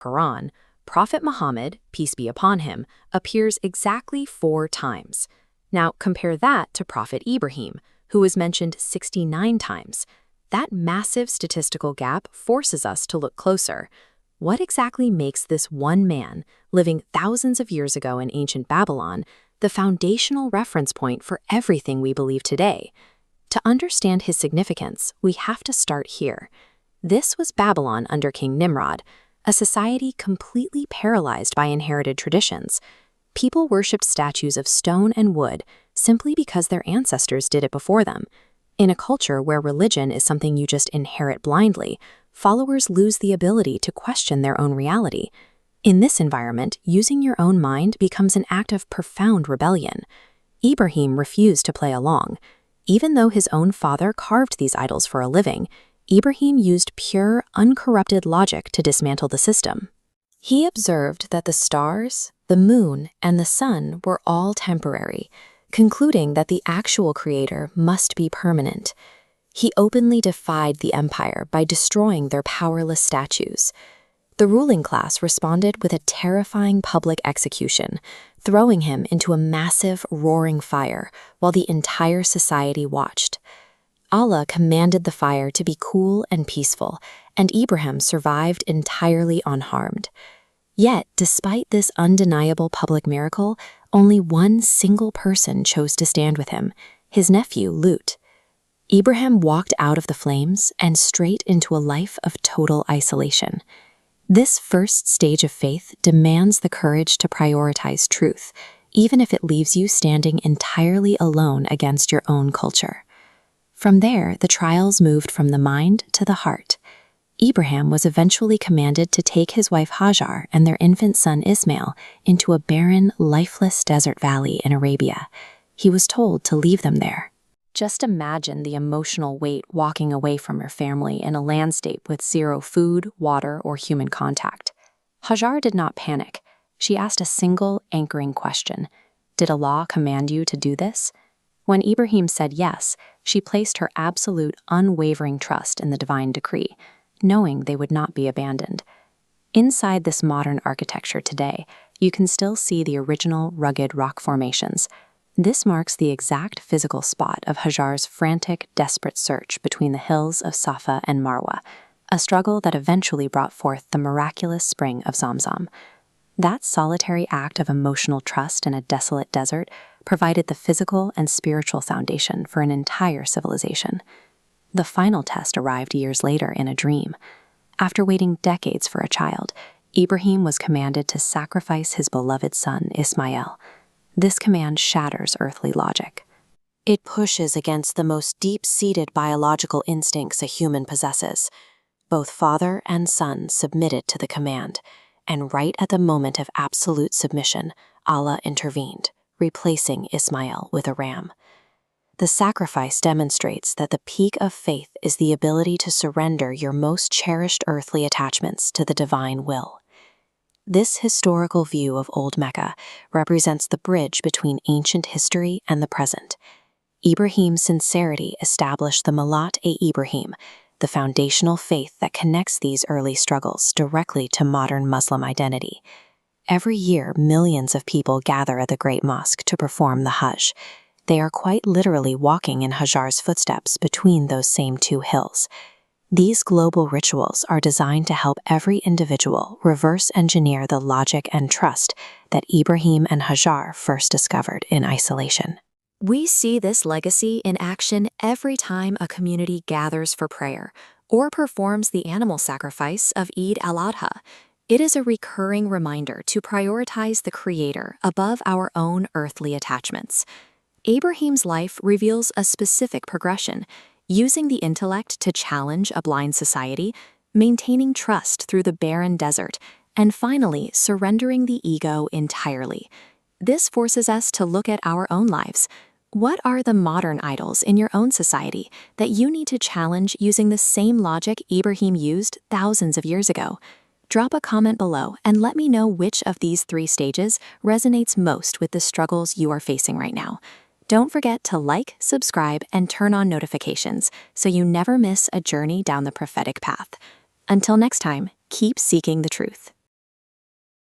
Quran, Prophet Muhammad, peace be upon him, appears exactly 4 times. Now compare that to Prophet Ibrahim, who was mentioned 69 times. That massive statistical gap forces us to look closer. What exactly makes this one man, living thousands of years ago in ancient Babylon, the foundational reference point for everything we believe today? To understand his significance, we have to start here. This was Babylon under King Nimrod, a society completely paralyzed by inherited traditions. People worshipped statues of stone and wood simply because their ancestors did it before them. In a culture where religion is something you just inherit blindly, followers lose the ability to question their own reality. In this environment, using your own mind becomes an act of profound rebellion. Ibrahim refused to play along. Even though his own father carved these idols for a living, Ibrahim used pure, uncorrupted logic to dismantle the system. He observed that the stars, the moon, and the sun were all temporary, concluding that the actual creator must be permanent. He openly defied the empire by destroying their powerless statues. The ruling class responded with a terrifying public execution, throwing him into a massive, roaring fire while the entire society watched. Allah commanded the fire to be cool and peaceful, and Ibrahim survived entirely unharmed. Yet, despite this undeniable public miracle, only one single person chose to stand with him, his nephew, Lut. Ibrahim walked out of the flames and straight into a life of total isolation. This first stage of faith demands the courage to prioritize truth, even if it leaves you standing entirely alone against your own culture. From there, the trials moved from the mind to the heart. Ibrahim was eventually commanded to take his wife Hajar and their infant son Ismail into a barren, lifeless desert valley in Arabia. He was told to leave them there. Just imagine the emotional weight walking away from your family in a landscape with zero food, water, or human contact. Hajar did not panic. She asked a single, anchoring question. Did Allah command you to do this? When Ibrahim said yes, she placed her absolute, unwavering trust in the divine decree, knowing they would not be abandoned. Inside this modern architecture today, you can still see the original rugged rock formations. This marks the exact physical spot of Hajar's frantic, desperate search between the hills of Safa and Marwa, a struggle that eventually brought forth the miraculous spring of Zamzam. That solitary act of emotional trust in a desolate desert provided the physical and spiritual foundation for an entire civilization. The final test arrived years later in a dream. After waiting decades for a child, Ibrahim was commanded to sacrifice his beloved son, Ismail. This command shatters earthly logic. It pushes against the most deep-seated biological instincts a human possesses. Both father and son submitted to the command, and right at the moment of absolute submission, Allah intervened, replacing Ismail with a ram. The sacrifice demonstrates that the peak of faith is the ability to surrender your most cherished earthly attachments to the divine will. This historical view of Old Mecca represents the bridge between ancient history and the present. Ibrahim's sincerity established the Millat-e-Ibrahim, the foundational faith that connects these early struggles directly to modern Muslim identity. Every year, millions of people gather at the Great Mosque to perform the Hajj. They are quite literally walking in Hajar's footsteps between those same 2 hills. These global rituals are designed to help every individual reverse engineer the logic and trust that Ibrahim and Hajar first discovered in isolation. We see this legacy in action every time a community gathers for prayer or performs the animal sacrifice of Eid al-Adha. It is a recurring reminder to prioritize the Creator above our own earthly attachments. Ibrahim's life reveals a specific progression, using the intellect to challenge a blind society, maintaining trust through the barren desert, and finally surrendering the ego entirely. This forces us to look at our own lives. What are the modern idols in your own society that you need to challenge using the same logic Ibrahim used thousands of years ago? Drop a comment below and let me know which of these 3 stages resonates most with the struggles you are facing right now. Don't forget to like, subscribe, and turn on notifications so you never miss a journey down the prophetic path. Until next time, keep seeking the truth.